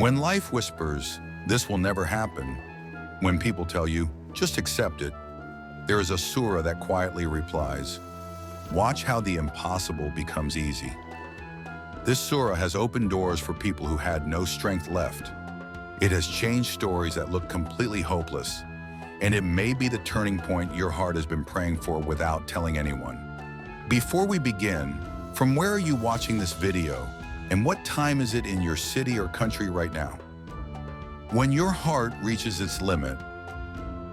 When life whispers, "This will never happen," when people tell you, "Just accept it," there is a surah that quietly replies, "Watch how the impossible becomes easy." This surah has opened doors for people who had no strength left. It has changed stories that look completely hopeless, and it may be the turning point your heart has been praying for without telling anyone. Before we begin, from where are you watching this video, and what time is it in your city or country right now? When your heart reaches its limit,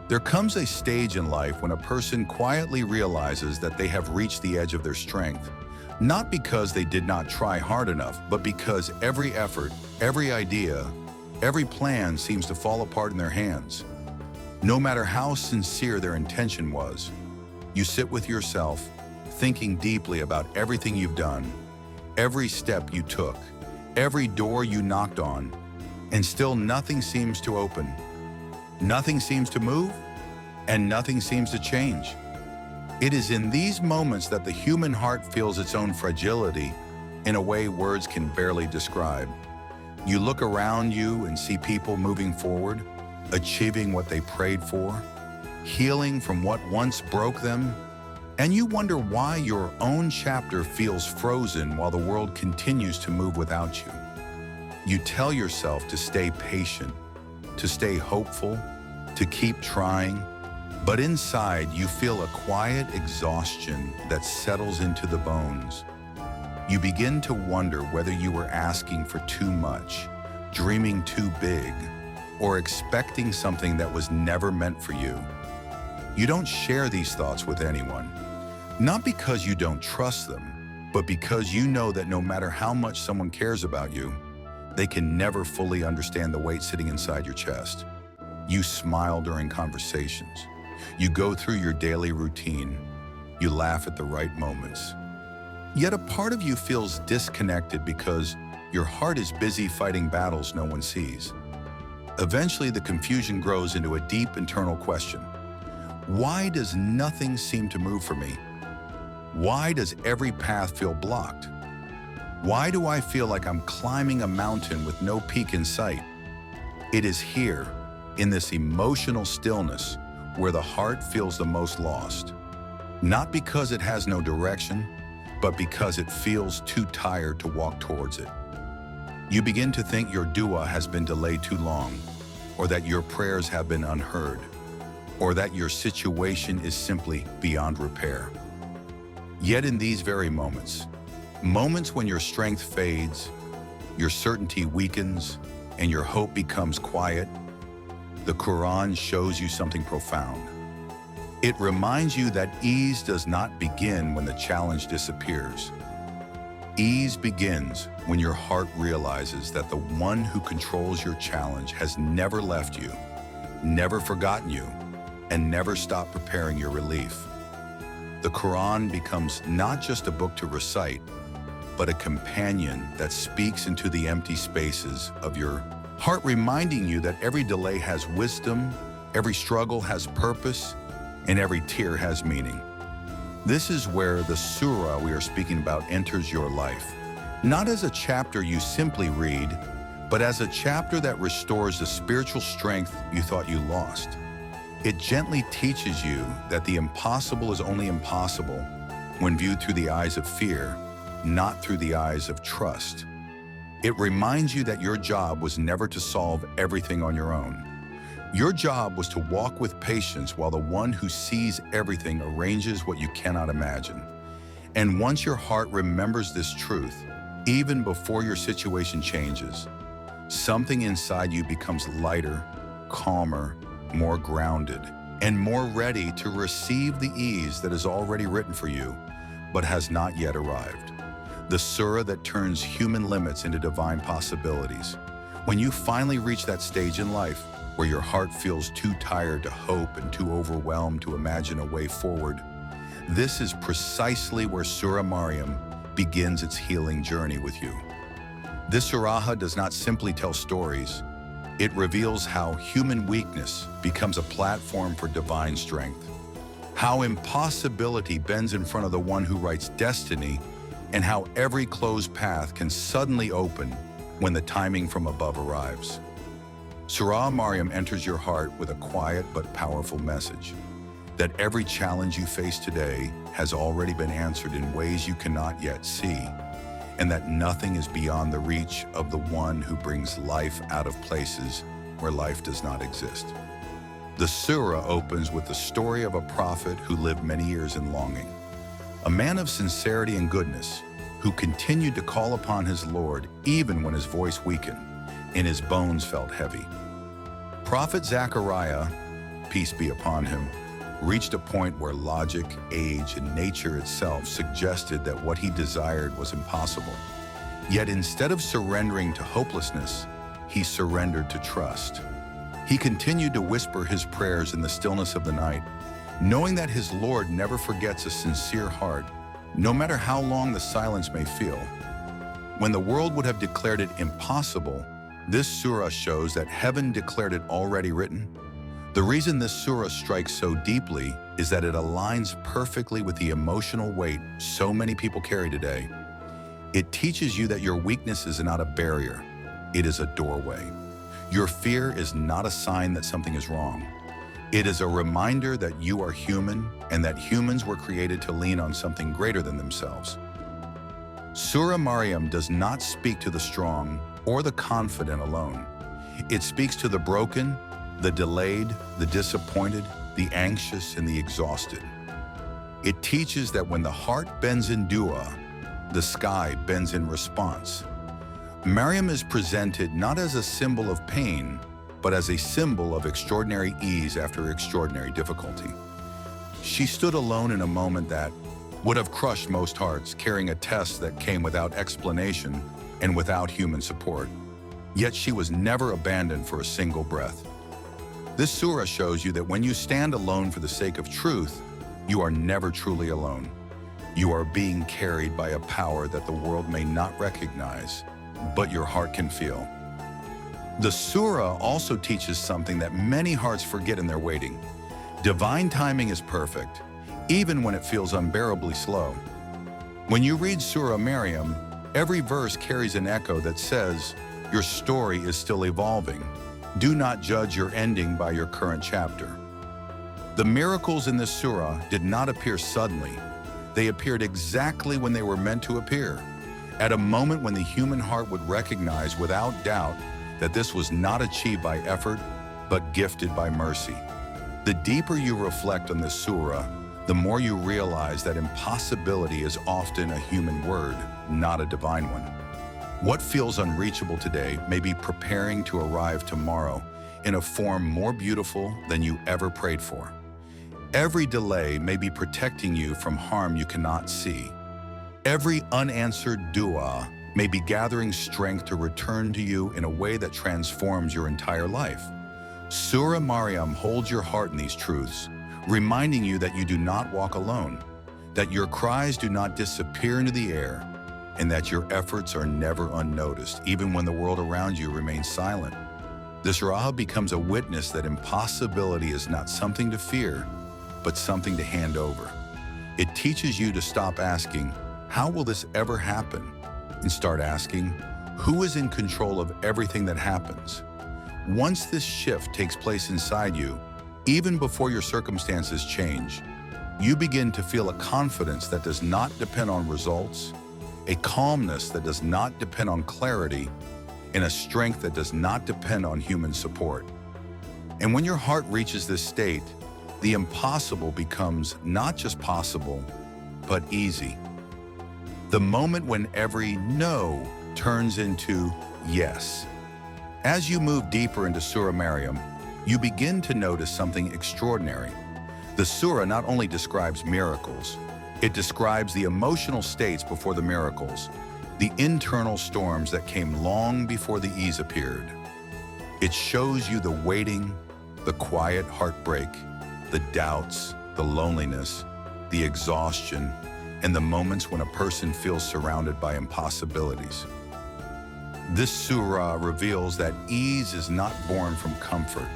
there comes a stage in life when a person quietly realizes that they have reached the edge of their strength, not because they did not try hard enough, but because every effort, every idea, every plan seems to fall apart in their hands. No matter how sincere their intention was, you sit with yourself, thinking deeply about everything you've done, every step you took, every door you knocked on, and still nothing seems to open. Nothing seems to move, and nothing seems to change. It is in these moments that the human heart feels its own fragility in a way words can barely describe. You look around you and see people moving forward, achieving what they prayed for, healing from what once broke them, and you wonder why your own chapter feels frozen while the world continues to move without you. You tell yourself to stay patient, to stay hopeful, to keep trying, but inside you feel a quiet exhaustion that settles into the bones. You begin to wonder whether you were asking for too much, dreaming too big, or expecting something that was never meant for you. You don't share these thoughts with anyone, not because you don't trust them, but because you know that no matter how much someone cares about you, they can never fully understand the weight sitting inside your chest. You smile during conversations. You go through your daily routine. You laugh at the right moments. Yet a part of you feels disconnected because your heart is busy fighting battles no one sees. Eventually, the confusion grows into a deep internal question. Why does nothing seem to move for me? Why does every path feel blocked? Why do I feel like I'm climbing a mountain with no peak in sight? It is here, in this emotional stillness, where the heart feels the most lost. Not because it has no direction, but because it feels too tired to walk towards it. You begin to think your dua has been delayed too long, or that your prayers have been unheard, or that your situation is simply beyond repair. Yet in these very moments when your strength fades, your certainty weakens, and your hope becomes quiet, the Quran shows you something profound. It reminds you that ease does not begin when the challenge disappears. Ease begins when your heart realizes that the one who controls your challenge has never left you, never forgotten you, and never stopped preparing your relief. The Quran becomes not just a book to recite, but a companion that speaks into the empty spaces of your heart, reminding you that every delay has wisdom, every struggle has purpose, and every tear has meaning. This is where the surah we are speaking about enters your life, not as a chapter you simply read, but as a chapter that restores the spiritual strength you thought you lost. It gently teaches you that the impossible is only impossible when viewed through the eyes of fear, not through the eyes of trust. It reminds you that your job was never to solve everything on your own. Your job was to walk with patience while the one who sees everything arranges what you cannot imagine. And once your heart remembers this truth, even before your situation changes, something inside you becomes lighter, calmer, more grounded, and more ready to receive the ease that is already written for you, but has not yet arrived. The surah that turns human limits into divine possibilities. When you finally reach that stage in life where your heart feels too tired to hope and too overwhelmed to imagine a way forward, this is precisely where Surah Maryam begins its healing journey with you. This surah does not simply tell stories. It reveals how human weakness becomes a platform for divine strength, how impossibility bends in front of the one who writes destiny, and how every closed path can suddenly open when the timing from above arrives. Surah Maryam enters your heart with a quiet but powerful message that every challenge you face today has already been answered in ways you cannot yet see, and that nothing is beyond the reach of the one who brings life out of places where life does not exist. The surah opens with the story of a prophet who lived many years in longing, a man of sincerity and goodness who continued to call upon his Lord even when his voice weakened and his bones felt heavy. Prophet Zechariah, peace be upon him, reached a point where logic, age, and nature itself suggested that what he desired was impossible. Yet instead of surrendering to hopelessness, he surrendered to trust. He continued to whisper his prayers in the stillness of the night, knowing that his Lord never forgets a sincere heart, no matter how long the silence may feel. When the world would have declared it impossible, this surah shows that heaven declared it already written. The reason this surah strikes so deeply is that it aligns perfectly with the emotional weight so many people carry today. It teaches you that your weakness is not a barrier, it is a doorway. Your fear is not a sign that something is wrong. It is a reminder that you are human and that humans were created to lean on something greater than themselves. Surah Maryam does not speak to the strong or the confident alone. It speaks to the broken, the delayed, the disappointed, the anxious, and the exhausted. It teaches that when the heart bends in dua, the sky bends in response. Maryam is presented not as a symbol of pain, but as a symbol of extraordinary ease after extraordinary difficulty. She stood alone in a moment that would have crushed most hearts, carrying a test that came without explanation and without human support. Yet she was never abandoned for a single breath. This surah shows you that when you stand alone for the sake of truth, you are never truly alone. You are being carried by a power that the world may not recognize, but your heart can feel. The surah also teaches something that many hearts forget in their waiting. Divine timing is perfect, even when it feels unbearably slow. When you read Surah Maryam, every verse carries an echo that says, your story is still evolving. Do not judge your ending by your current chapter. The miracles in this surah did not appear suddenly. They appeared exactly when they were meant to appear, at a moment when the human heart would recognize without doubt that this was not achieved by effort, but gifted by mercy. The deeper you reflect on this surah, the more you realize that impossibility is often a human word, not a divine one. What feels unreachable today may be preparing to arrive tomorrow in a form more beautiful than you ever prayed for. Every delay may be protecting you from harm you cannot see. Every unanswered dua may be gathering strength to return to you in a way that transforms your entire life. Surah Maryam holds your heart in these truths, reminding you that you do not walk alone, that your cries do not disappear into the air, and that your efforts are never unnoticed, even when the world around you remains silent. The surah becomes a witness that impossibility is not something to fear, but something to hand over. It teaches you to stop asking, how will this ever happen? And start asking, who is in control of everything that happens? Once this shift takes place inside you, even before your circumstances change, you begin to feel a confidence that does not depend on results, a calmness that does not depend on clarity, and a strength that does not depend on human support. And when your heart reaches this state, the impossible becomes not just possible, but easy. The moment when every no turns into yes. As you move deeper into Surah Maryam, you begin to notice something extraordinary. The surah not only describes miracles, it describes the emotional states before the miracles, the internal storms that came long before the ease appeared. It shows you the waiting, the quiet heartbreak, the doubts, the loneliness, the exhaustion, and the moments when a person feels surrounded by impossibilities. This surah reveals that ease is not born from comfort.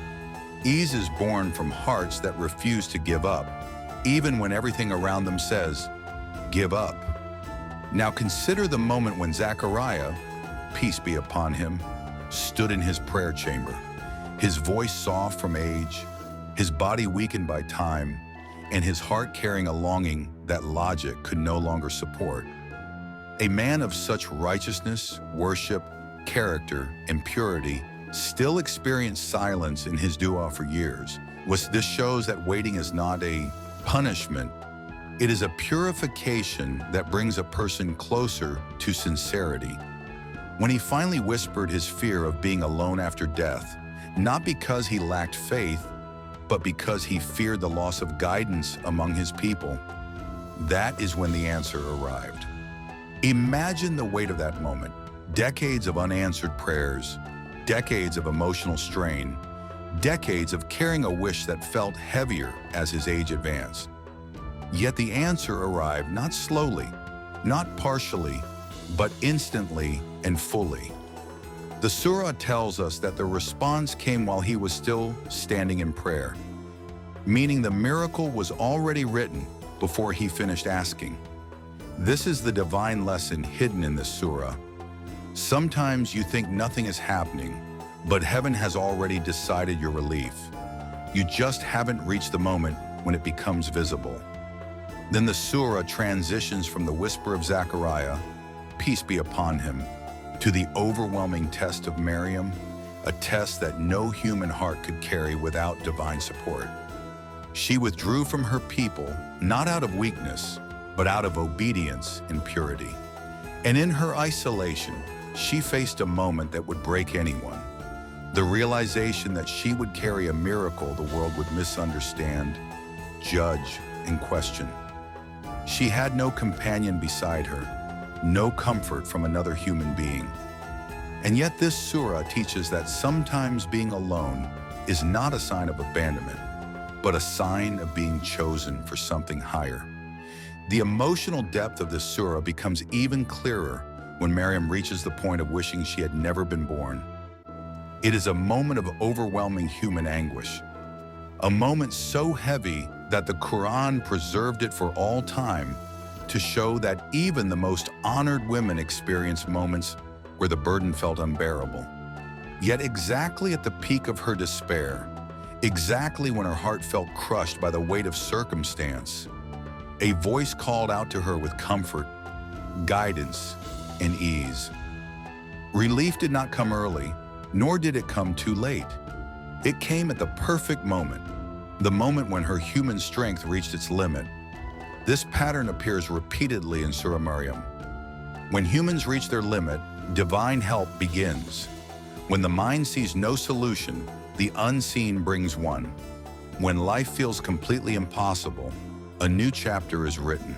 Ease is born from hearts that refuse to give up, even when everything around them says, give up. Now consider the moment when Zechariah, peace be upon him, stood in his prayer chamber, his voice soft from age, his body weakened by time, and his heart carrying a longing that logic could no longer support. A man of such righteousness, worship, character, and purity still experienced silence in his dua for years. This shows that waiting is not a punishment. It is a purification that brings a person closer to sincerity. When he finally whispered his fear of being alone after death, not because he lacked faith, but because he feared the loss of guidance among his people, that is when the answer arrived. Imagine the weight of that moment. Decades of unanswered prayers, decades of emotional strain, decades of carrying a wish that felt heavier as his age advanced. Yet the answer arrived not slowly, not partially, but instantly and fully. The surah tells us that the response came while he was still standing in prayer, meaning the miracle was already written before he finished asking. This is the divine lesson hidden in this surah. Sometimes you think nothing is happening, but heaven has already decided your relief. You just haven't reached the moment when it becomes visible. Then the surah transitions from the whisper of Zechariah, peace be upon him, to the overwhelming test of Maryam, a test that no human heart could carry without divine support. She withdrew from her people, not out of weakness, but out of obedience and purity. And in her isolation, she faced a moment that would break anyone. The realization that she would carry a miracle the world would misunderstand, judge, and question. She had no companion beside her, no comfort from another human being. And yet this surah teaches that sometimes being alone is not a sign of abandonment, but a sign of being chosen for something higher. The emotional depth of this surah becomes even clearer when Maryam reaches the point of wishing she had never been born. It is a moment of overwhelming human anguish, a moment so heavy that the Quran preserved it for all time to show that even the most honored women experience moments where the burden felt unbearable. Yet exactly at the peak of her despair, exactly when her heart felt crushed by the weight of circumstance, a voice called out to her with comfort, guidance, and ease. Relief did not come early, nor did it come too late. It came at the perfect moment, the moment when her human strength reached its limit. This pattern appears repeatedly in Surah Maryam. When humans reach their limit, divine help begins. When the mind sees no solution, the unseen brings one. When life feels completely impossible, a new chapter is written.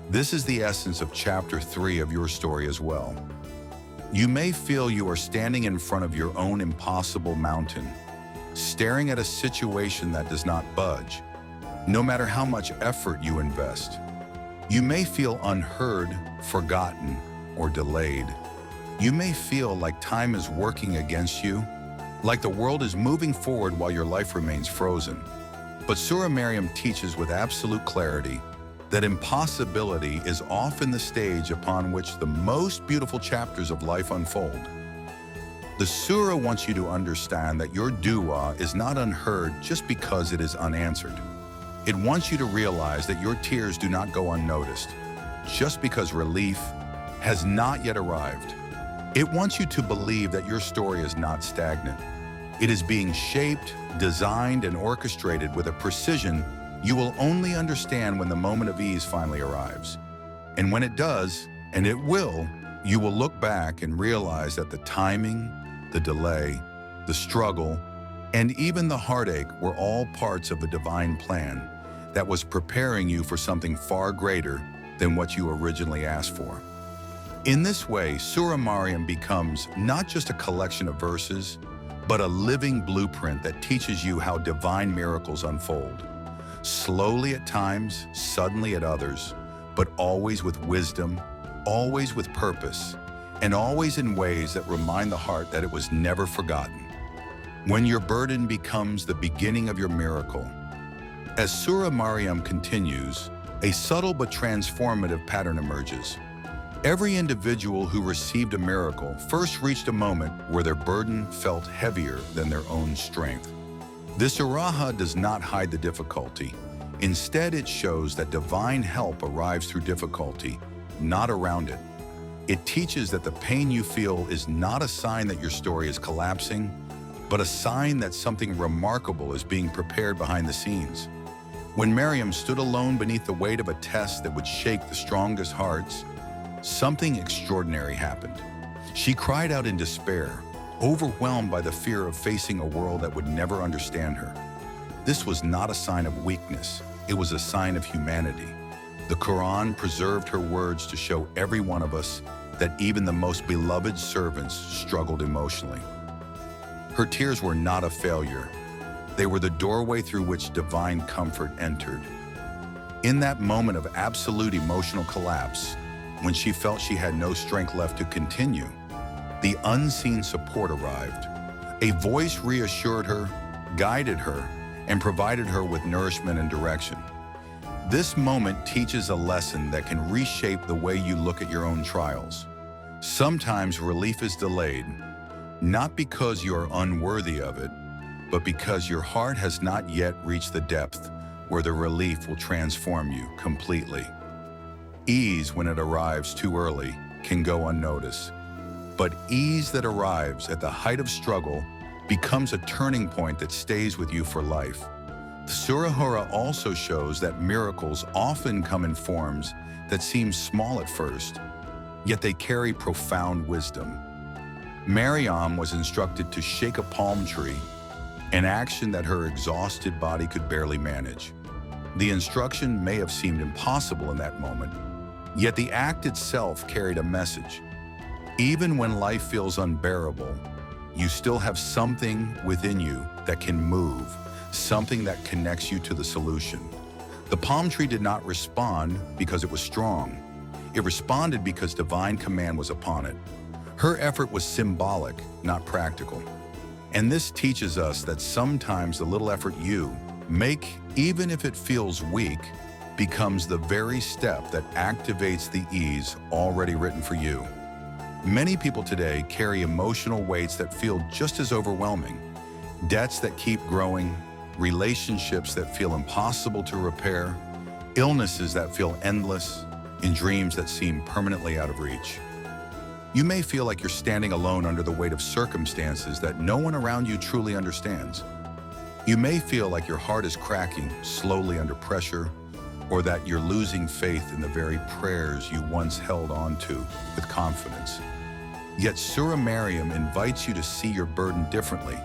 This is the essence of chapter 3 of your story as well. You may feel you are standing in front of your own impossible mountain, staring at a situation that does not budge, no matter how much effort you invest. You may feel unheard, forgotten, or delayed. You may feel like time is working against you, like the world is moving forward while your life remains frozen. But Surah Maryam teaches with absolute clarity that impossibility is often the stage upon which the most beautiful chapters of life unfold. The surah wants you to understand that your dua is not unheard just because it is unanswered. It wants you to realize that your tears do not go unnoticed just because relief has not yet arrived. It wants you to believe that your story is not stagnant. It is being shaped, designed, and orchestrated with a precision you will only understand when the moment of ease finally arrives. And when it does, and it will, you will look back and realize that the timing, the delay, the struggle, and even the heartache were all parts of a divine plan that was preparing you for something far greater than what you originally asked for. In this way, Surah Maryam becomes not just a collection of verses, but a living blueprint that teaches you how divine miracles unfold. Slowly at times, suddenly at others, but always with wisdom, always with purpose, and always in ways that remind the heart that it was never forgotten. When your burden becomes the beginning of your miracle. As Surah Maryam continues, a subtle but transformative pattern emerges. Every individual who received a miracle first reached a moment where their burden felt heavier than their own strength. This surah does not hide the difficulty. Instead, it shows that divine help arrives through difficulty, not around it. It teaches that the pain you feel is not a sign that your story is collapsing, but a sign that something remarkable is being prepared behind the scenes. When Maryam stood alone beneath the weight of a test that would shake the strongest hearts, something extraordinary happened. She cried out in despair, overwhelmed by the fear of facing a world that would never understand her. This was not a sign of weakness, it was a sign of humanity. The Quran preserved her words to show every one of us that even the most beloved servants struggled emotionally. Her tears were not a failure. They were the doorway through which divine comfort entered. In that moment of absolute emotional collapse, when she felt she had no strength left to continue, the unseen support arrived. A voice reassured her, guided her, and provided her with nourishment and direction. This moment teaches a lesson that can reshape the way you look at your own trials. Sometimes relief is delayed, not because you are unworthy of it, but because your heart has not yet reached the depth where the relief will transform you completely. Ease, when it arrives too early, can go unnoticed. But ease that arrives at the height of struggle becomes a turning point that stays with you for life. The Surah also shows that miracles often come in forms that seem small at first, yet they carry profound wisdom. Maryam was instructed to shake a palm tree, an action that her exhausted body could barely manage. The instruction may have seemed impossible in that moment, yet the act itself carried a message. Even when life feels unbearable, you still have something within you that can move, something that connects you to the solution. The palm tree did not respond because it was strong. It responded because divine command was upon it. Her effort was symbolic, not practical. And this teaches us that sometimes the little effort you make, even if it feels weak, becomes the very step that activates the ease already written for you. Many people today carry emotional weights that feel just as overwhelming. Debts that keep growing, relationships that feel impossible to repair, illnesses that feel endless, and dreams that seem permanently out of reach. You may feel like you're standing alone under the weight of circumstances that no one around you truly understands. You may feel like your heart is cracking slowly under pressure, or that you're losing faith in the very prayers you once held on to with confidence. Yet Surah Maryam invites you to see your burden differently.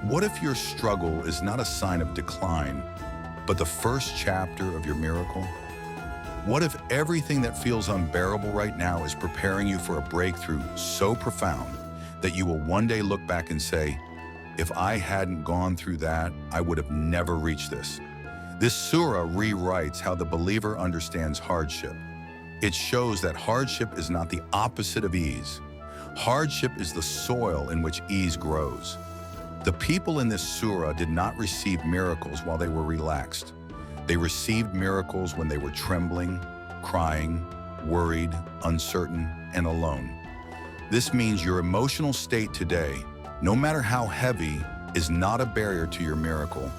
What if your struggle is not a sign of decline, but the first chapter of your miracle? What if everything that feels unbearable right now is preparing you for a breakthrough so profound that you will one day look back and say, if I hadn't gone through that, I would have never reached this. This surah rewrites how the believer understands hardship. It shows that hardship is not the opposite of ease. Hardship is the soil in which ease grows. The people in this surah did not receive miracles while they were relaxed. They received miracles when they were trembling, crying, worried, uncertain, and alone. This means your emotional state today, no matter how heavy, is not a barrier to your miracle.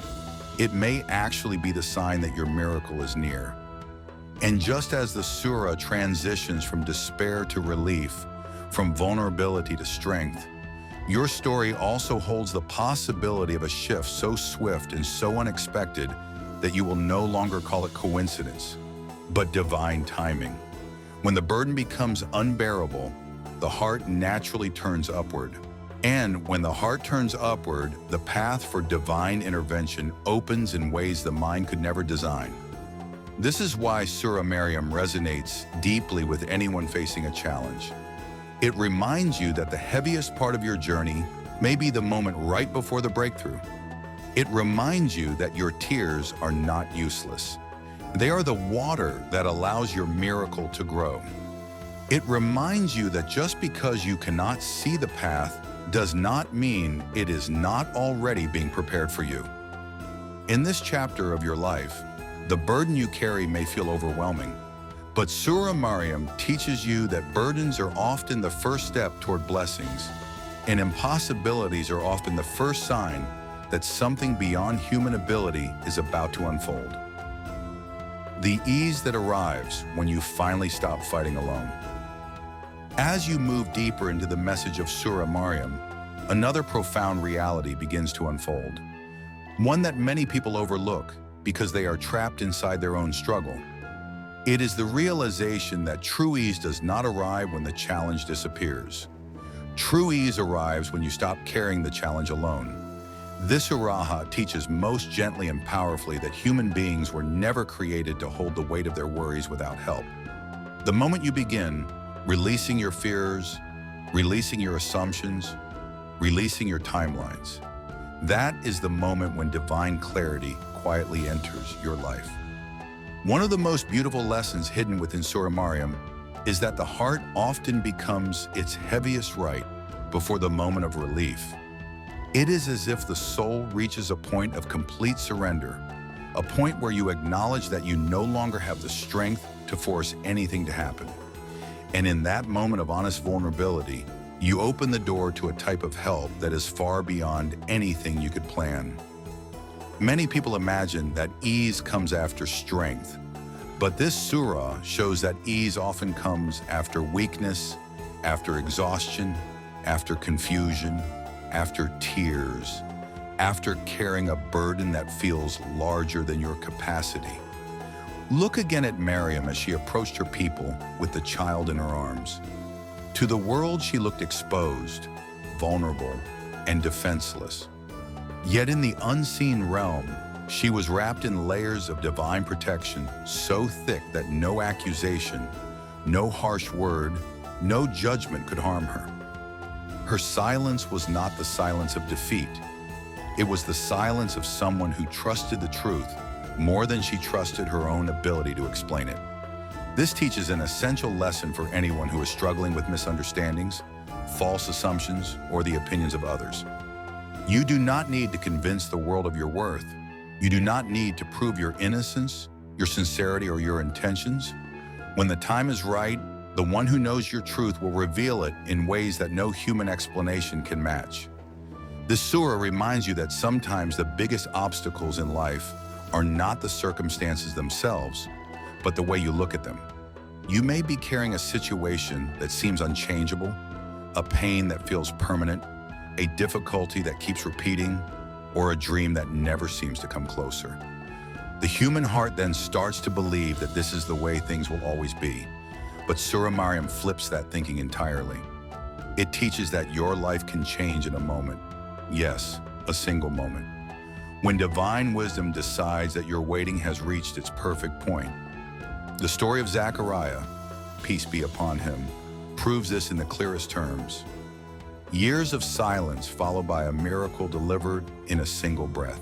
It may actually be the sign that your miracle is near. And just as the surah transitions from despair to relief, from vulnerability to strength, your story also holds the possibility of a shift so swift and so unexpected that you will no longer call it coincidence, but divine timing. When the burden becomes unbearable, the heart naturally turns upward. And when the heart turns upward, the path for divine intervention opens in ways the mind could never design. This is why Surah Maryam resonates deeply with anyone facing a challenge. It reminds you that the heaviest part of your journey may be the moment right before the breakthrough. It reminds you that your tears are not useless. They are the water that allows your miracle to grow. It reminds you that just because you cannot see the path does not mean it is not already being prepared for you. In this chapter of your life, the burden you carry may feel overwhelming, But Surah Maryam teaches you that burdens are often the first step toward blessings, and impossibilities are often the first sign that something beyond human ability is about to unfold. The ease that arrives when you finally stop fighting alone. As you move deeper into the message of Surah Maryam, another profound reality begins to unfold. One that many people overlook because they are trapped inside their own struggle. It is the realization that true ease does not arrive when the challenge disappears. True ease arrives when you stop carrying the challenge alone. This surah teaches most gently and powerfully that human beings were never created to hold the weight of their worries without help. The moment you begin releasing your fears, releasing your assumptions, releasing your timelines, that is the moment when divine clarity quietly enters your life. One of the most beautiful lessons hidden within Surah Maryam is that the heart often becomes its heaviest right before the moment of relief. It is as if the soul reaches a point of complete surrender, a point where you acknowledge that you no longer have the strength to force anything to happen. And in that moment of honest vulnerability, you open the door to a type of help that is far beyond anything you could plan. Many people imagine that ease comes after strength, but this surah shows that ease often comes after weakness, after exhaustion, after confusion, after tears, after carrying a burden that feels larger than your capacity. Look again at Maryam as she approached her people with the child in her arms. To the world, she looked exposed, vulnerable, and defenseless. Yet in the unseen realm, she was wrapped in layers of divine protection so thick that no accusation, no harsh word, no judgment could harm her. Her silence was not the silence of defeat. It was the silence of someone who trusted the truth more than she trusted her own ability to explain it. This teaches an essential lesson for anyone who is struggling with misunderstandings, false assumptions, or the opinions of others. You do not need to convince the world of your worth. You do not need to prove your innocence, your sincerity, or your intentions. When the time is right, the one who knows your truth will reveal it in ways that no human explanation can match. This surah reminds you that sometimes the biggest obstacles in life are not the circumstances themselves, but the way you look at them. You may be carrying a situation that seems unchangeable, a pain that feels permanent, a difficulty that keeps repeating, or a dream that never seems to come closer. The human heart then starts to believe that this is the way things will always be. But Surah Maryam flips that thinking entirely. It teaches that your life can change in a moment. Yes, a single moment. When divine wisdom decides that your waiting has reached its perfect point. The story of Zechariah, peace be upon him, proves this in the clearest terms. Years of silence followed by a miracle delivered in a single breath.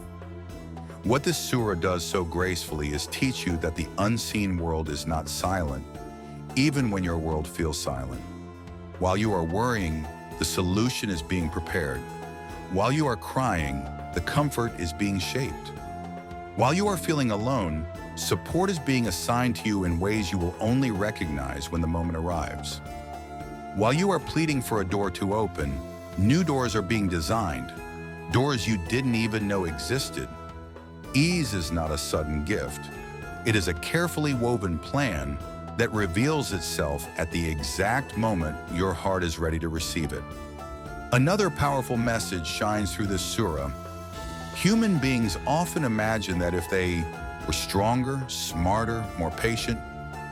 What this surah does so gracefully is teach you that the unseen world is not silent, even when your world feels silent. While you are worrying, the solution is being prepared. While you are crying, the comfort is being shaped. While you are feeling alone, support is being assigned to you in ways you will only recognize when the moment arrives. While you are pleading for a door to open, new doors are being designed, doors you didn't even know existed. Ease is not a sudden gift. It is a carefully woven plan that reveals itself at the exact moment your heart is ready to receive it. Another powerful message shines through this surah. Human beings often imagine that if they were stronger, smarter, more patient,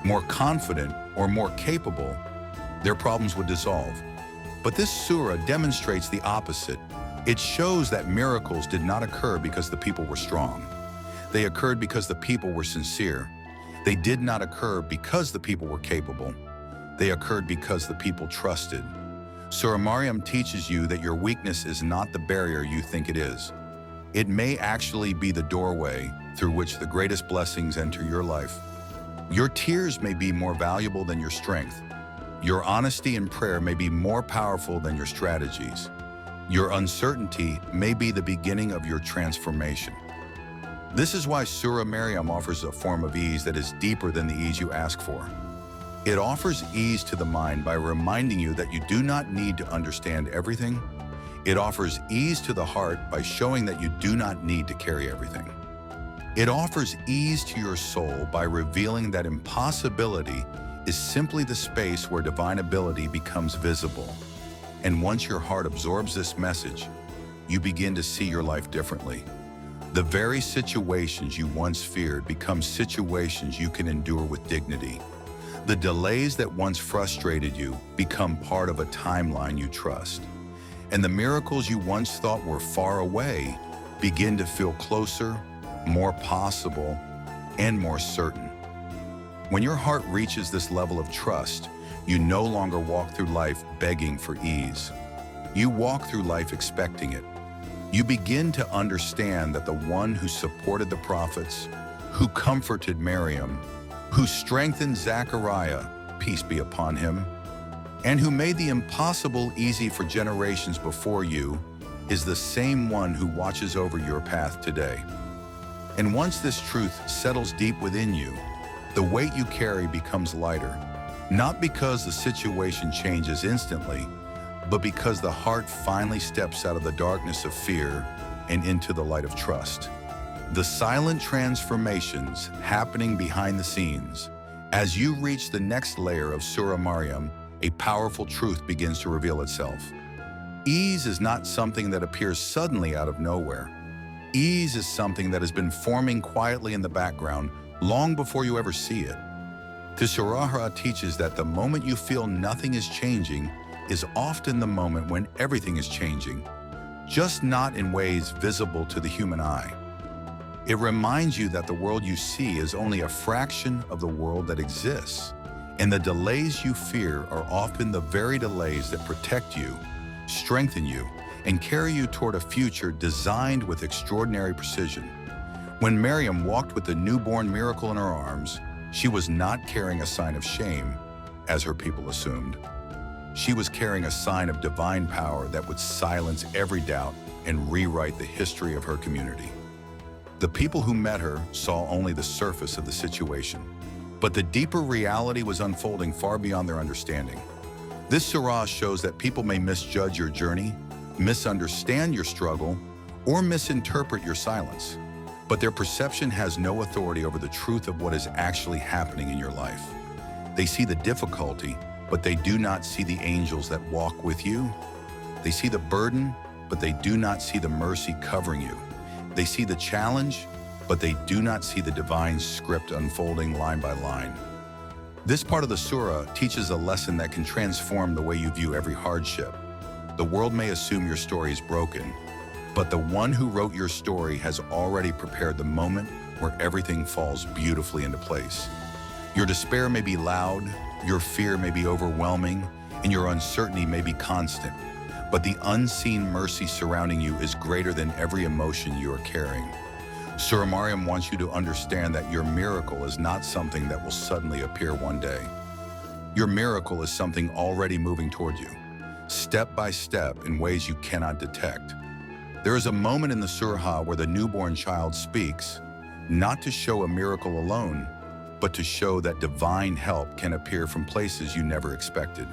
more confident, or more capable, their problems would dissolve. But this surah demonstrates the opposite. It shows that miracles did not occur because the people were strong. They occurred because the people were sincere. They did not occur because the people were capable. They occurred because the people trusted. Surah Maryam teaches you that your weakness is not the barrier you think it is. It may actually be the doorway through which the greatest blessings enter your life. Your tears may be more valuable than your strength. Your honesty and prayer may be more powerful than your strategies. Your uncertainty may be the beginning of your transformation. This is why Surah Maryam offers a form of ease that is deeper than the ease you ask for. It offers ease to the mind by reminding you that you do not need to understand everything. It offers ease to the heart by showing that you do not need to carry everything. It offers ease to your soul by revealing that impossibility is simply the space where divine ability becomes visible. And once your heart absorbs this message, you begin to see your life differently. The very situations you once feared become situations you can endure with dignity. The delays that once frustrated you become part of a timeline you trust. And the miracles you once thought were far away begin to feel closer, more possible, and more certain. When your heart reaches this level of trust, you no longer walk through life begging for ease. You walk through life expecting it. You begin to understand that the one who supported the prophets, who comforted Maryam, who strengthened Zechariah, peace be upon him, and who made the impossible easy for generations before you, is the same one who watches over your path today. And once this truth settles deep within you, the weight you carry becomes lighter, not because the situation changes instantly, but because the heart finally steps out of the darkness of fear and into the light of trust. The silent transformations happening behind the scenes. As you reach the next layer of Surah Maryam, a powerful truth begins to reveal itself. Ease is not something that appears suddenly out of nowhere. Ease is something that has been forming quietly in the background long before you ever see it. The Surah teaches that the moment you feel nothing is changing is often the moment when everything is changing, just not in ways visible to the human eye. It reminds you that the world you see is only a fraction of the world that exists, and the delays you fear are often the very delays that protect you, strengthen you, and carry you toward a future designed with extraordinary precision. When Maryam walked with the newborn miracle in her arms, she was not carrying a sign of shame, as her people assumed. She was carrying a sign of divine power that would silence every doubt and rewrite the history of her community. The people who met her saw only the surface of the situation, but the deeper reality was unfolding far beyond their understanding. This surah shows that people may misjudge your journey, misunderstand your struggle, or misinterpret your silence, but their perception has no authority over the truth of what is actually happening in your life. They see the difficulty, but they do not see the angels that walk with you. They see the burden, but they do not see the mercy covering you. They see the challenge, but they do not see the divine script unfolding line by line. This part of the surah teaches a lesson that can transform the way you view every hardship. The world may assume your story is broken, but the one who wrote your story has already prepared the moment where everything falls beautifully into place. Your despair may be loud, your fear may be overwhelming, and your uncertainty may be constant, but the unseen mercy surrounding you is greater than every emotion you are carrying. Surah Maryam wants you to understand that your miracle is not something that will suddenly appear one day. Your miracle is something already moving toward you, step by step in ways you cannot detect. There is a moment in the surah where the newborn child speaks, not to show a miracle alone, but to show that divine help can appear from places you never expected.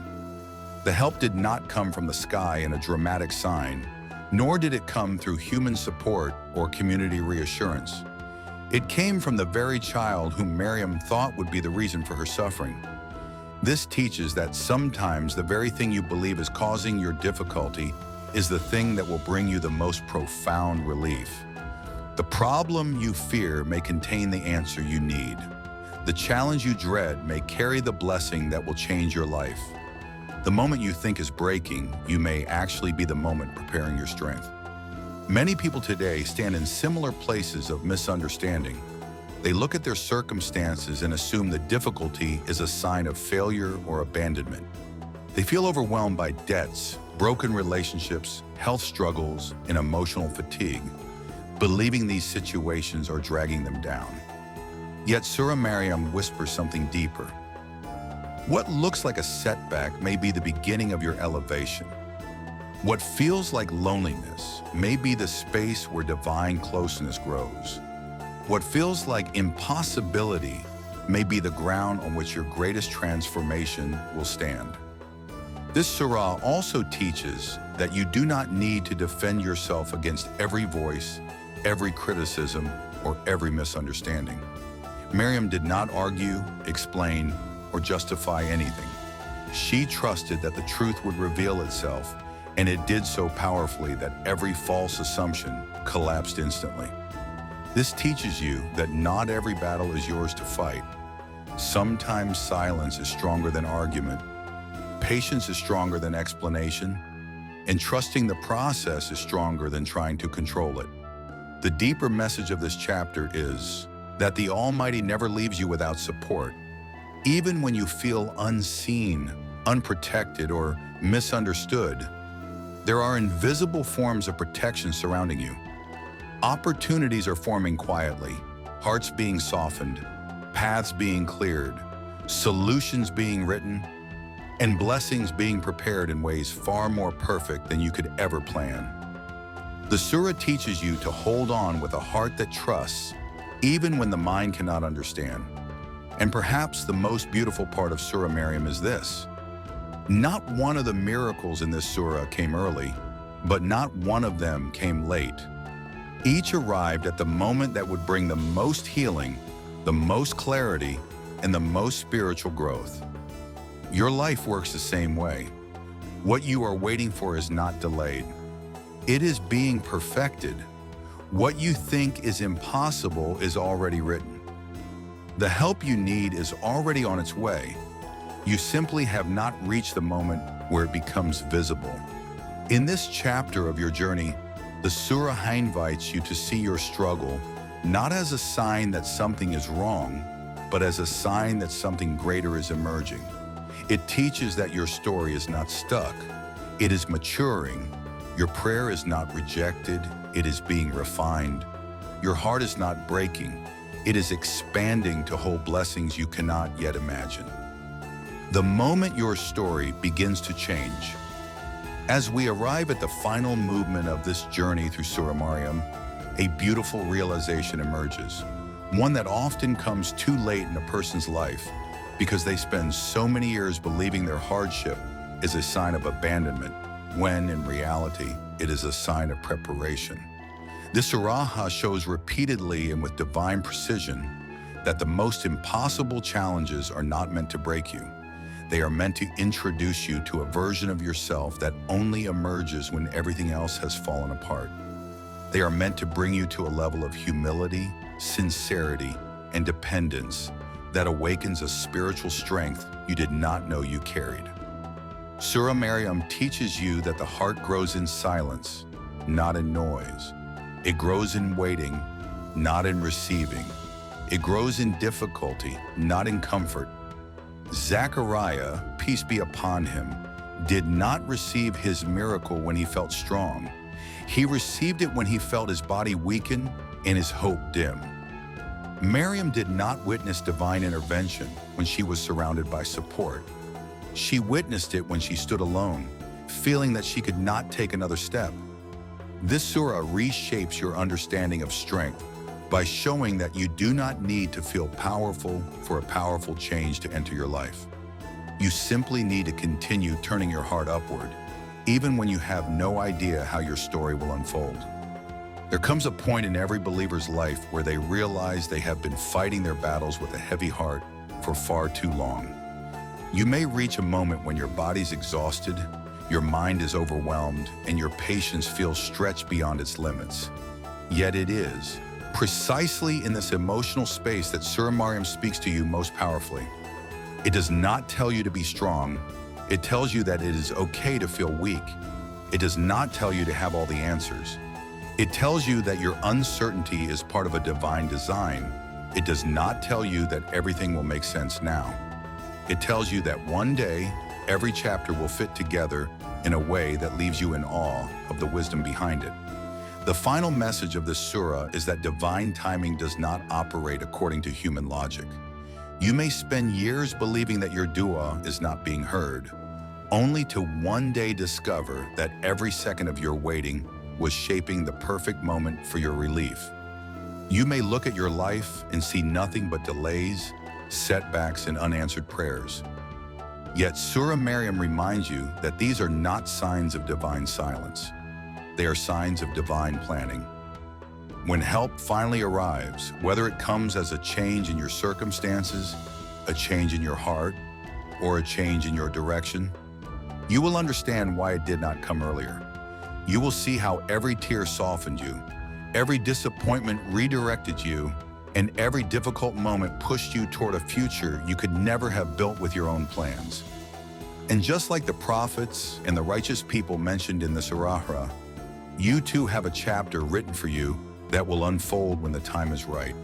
The help did not come from the sky in a dramatic sign, nor did it come through human support or community reassurance. It came from the very child whom Maryam thought would be the reason for her suffering. This teaches that sometimes the very thing you believe is causing your difficulty is the thing that will bring you the most profound relief. The problem you fear may contain the answer you need. The challenge you dread may carry the blessing that will change your life. The moment you think is breaking, you may actually be the moment preparing your strength. Many people today stand in similar places of misunderstanding. They look at their circumstances and assume that difficulty is a sign of failure or abandonment. They feel overwhelmed by debts, broken relationships, health struggles, and emotional fatigue, believing these situations are dragging them down. Yet Surah Maryam whispers something deeper. What looks like a setback may be the beginning of your elevation. What feels like loneliness may be the space where divine closeness grows. What feels like impossibility may be the ground on which your greatest transformation will stand. This surah also teaches that you do not need to defend yourself against every voice, every criticism, or every misunderstanding. Maryam did not argue, explain, or justify anything. She trusted that the truth would reveal itself, and it did so powerfully that every false assumption collapsed instantly. This teaches you that not every battle is yours to fight. Sometimes silence is stronger than argument, patience is stronger than explanation, and trusting the process is stronger than trying to control it. The deeper message of this chapter is that the Almighty never leaves you without support. Even when you feel unseen, unprotected, or misunderstood, there are invisible forms of protection surrounding you. Opportunities are forming quietly, hearts being softened, paths being cleared, solutions being written, and blessings being prepared in ways far more perfect than you could ever plan. The surah teaches you to hold on with a heart that trusts, even when the mind cannot understand. And perhaps the most beautiful part of Surah Maryam is this: not one of the miracles in this surah came early, but not one of them came late. Each arrived at the moment that would bring the most healing, the most clarity, and the most spiritual growth. Your life works the same way. What you are waiting for is not delayed. It is being perfected. What you think is impossible is already written. The help you need is already on its way. You simply have not reached the moment where it becomes visible. In this chapter of your journey, the surah invites you to see your struggle not as a sign that something is wrong, but as a sign that something greater is emerging. It teaches that your story is not stuck. It is maturing. Your prayer is not rejected. It is being refined. Your heart is not breaking. It is expanding to hold blessings you cannot yet imagine. The moment your story begins to change, as we arrive at the final movement of this journey through Surah Maryam, a beautiful realization emerges, one that often comes too late in a person's life because they spend so many years believing their hardship is a sign of abandonment, when in reality, it is a sign of preparation. This surah shows repeatedly and with divine precision that the most impossible challenges are not meant to break you. They are meant to introduce you to a version of yourself that only emerges when everything else has fallen apart. They are meant to bring you to a level of humility, sincerity, and dependence that awakens a spiritual strength you did not know you carried. Surah Maryam teaches you that the heart grows in silence, not in noise. It grows in waiting, not in receiving. It grows in difficulty, not in comfort. Zechariah, peace be upon him, did not receive his miracle when he felt strong. He received it when he felt his body weaken and his hope dim. Maryam did not witness divine intervention when she was surrounded by support. She witnessed it when she stood alone, feeling that she could not take another step. This surah reshapes your understanding of strength by showing that you do not need to feel powerful for a powerful change to enter your life. You simply need to continue turning your heart upward, even when you have no idea how your story will unfold. There comes a point in every believer's life where they realize they have been fighting their battles with a heavy heart for far too long. You may reach a moment when your body's exhausted, your mind is overwhelmed, and your patience feels stretched beyond its limits. Yet it is precisely in this emotional space that Surah Maryam speaks to you most powerfully. It does not tell you to be strong. It tells you that it is okay to feel weak. It does not tell you to have all the answers. It tells you that your uncertainty is part of a divine design. It does not tell you that everything will make sense now. It tells you that one day, every chapter will fit together in a way that leaves you in awe of the wisdom behind it. The final message of this surah is that divine timing does not operate according to human logic. You may spend years believing that your dua is not being heard, only to one day discover that every second of your waiting was shaping the perfect moment for your relief. You may look at your life and see nothing but delays, setbacks, and unanswered prayers. Yet Surah Maryam reminds you that these are not signs of divine silence. They are signs of divine planning. When help finally arrives, whether it comes as a change in your circumstances, a change in your heart, or a change in your direction, you will understand why it did not come earlier. You will see how every tear softened you, every disappointment redirected you, and every difficult moment pushed you toward a future you could never have built with your own plans. And just like the prophets and the righteous people mentioned in the Surah, you too have a chapter written for you that will unfold when the time is right.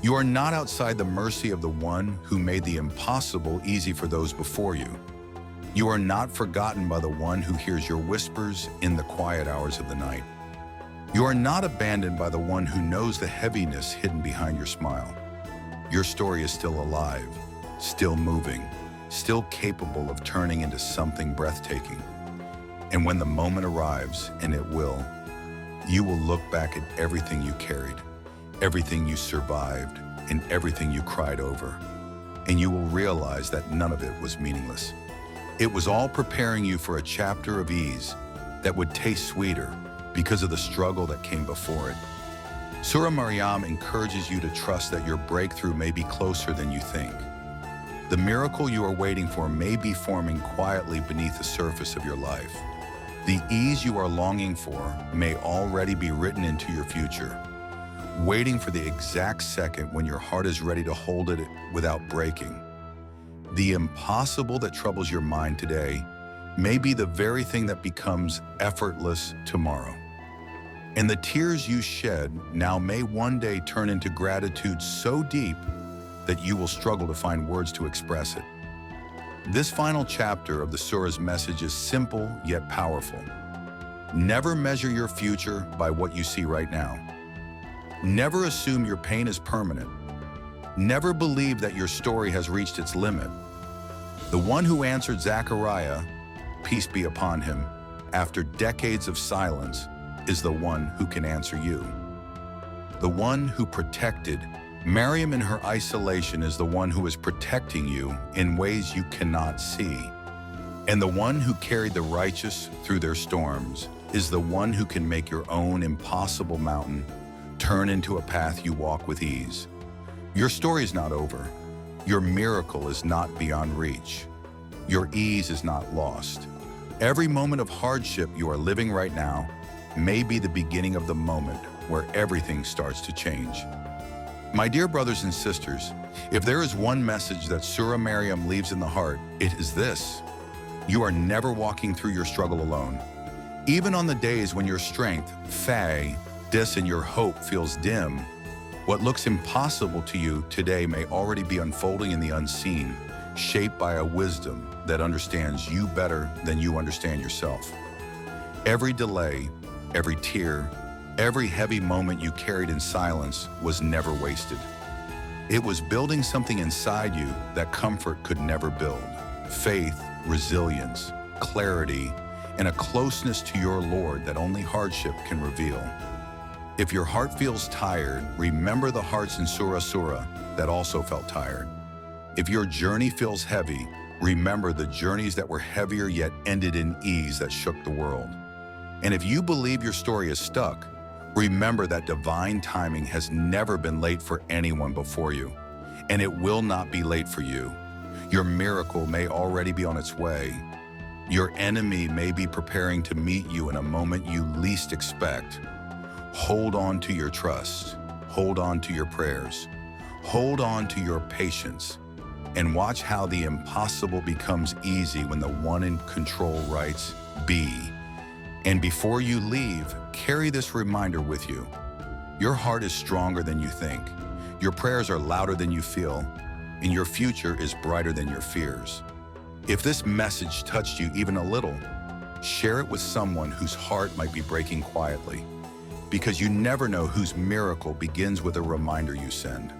You are not outside the mercy of the one who made the impossible easy for those before you. You are not forgotten by the one who hears your whispers in the quiet hours of the night. You are not abandoned by the one who knows the heaviness hidden behind your smile. Your story is still alive, still moving, still capable of turning into something breathtaking. And when the moment arrives, and it will, you will look back at everything you carried, everything you survived, and everything you cried over. And you will realize that none of it was meaningless. It was all preparing you for a chapter of ease that would taste sweeter because of the struggle that came before it. Surah Maryam encourages you to trust that your breakthrough may be closer than you think. The miracle you are waiting for may be forming quietly beneath the surface of your life. The ease you are longing for may already be written into your future, waiting for the exact second when your heart is ready to hold it without breaking. The impossible that troubles your mind today may be the very thing that becomes effortless tomorrow. And the tears you shed now may one day turn into gratitude so deep that you will struggle to find words to express it. This final chapter of the Surah's message is simple yet powerful. Never measure your future by what you see right now. Never assume your pain is permanent. Never believe that your story has reached its limit. The one who answered Zechariah, peace be upon him, after decades of silence, is the one who can answer you. The one who protected Maryam in her isolation is the one who is protecting you in ways you cannot see. And the one who carried the righteous through their storms is the one who can make your own impossible mountain turn into a path you walk with ease. Your story is not over. Your miracle is not beyond reach. Your ease is not lost. Every moment of hardship you are living right now may be the beginning of the moment where everything starts to change. My dear brothers and sisters, if there is one message that Surah Maryam leaves in the heart, it is this: you are never walking through your struggle alone. Even on the days when your strength, and your hope feels dim, what looks impossible to you today may already be unfolding in the unseen, shaped by a wisdom that understands you better than you understand yourself. Every delay, every tear, every heavy moment you carried in silence was never wasted. It was building something inside you that comfort could never build: faith, resilience, clarity, and a closeness to your Lord that only hardship can reveal. If your heart feels tired, remember the hearts in Surah that also felt tired. If your journey feels heavy, remember the journeys that were heavier yet ended in ease that shook the world. And if you believe your story is stuck, remember that divine timing has never been late for anyone before you, and it will not be late for you. Your miracle may already be on its way. Your enemy may be preparing to meet you in a moment you least expect. Hold on to your trust. Hold on to your prayers. Hold on to your patience. And watch how the impossible becomes easy when the one in control writes, "Be." And before you leave, carry this reminder with you. Your heart is stronger than you think. Your prayers are louder than you feel, and your future is brighter than your fears. If this message touched you even a little, share it with someone whose heart might be breaking quietly, because you never know whose miracle begins with a reminder you send.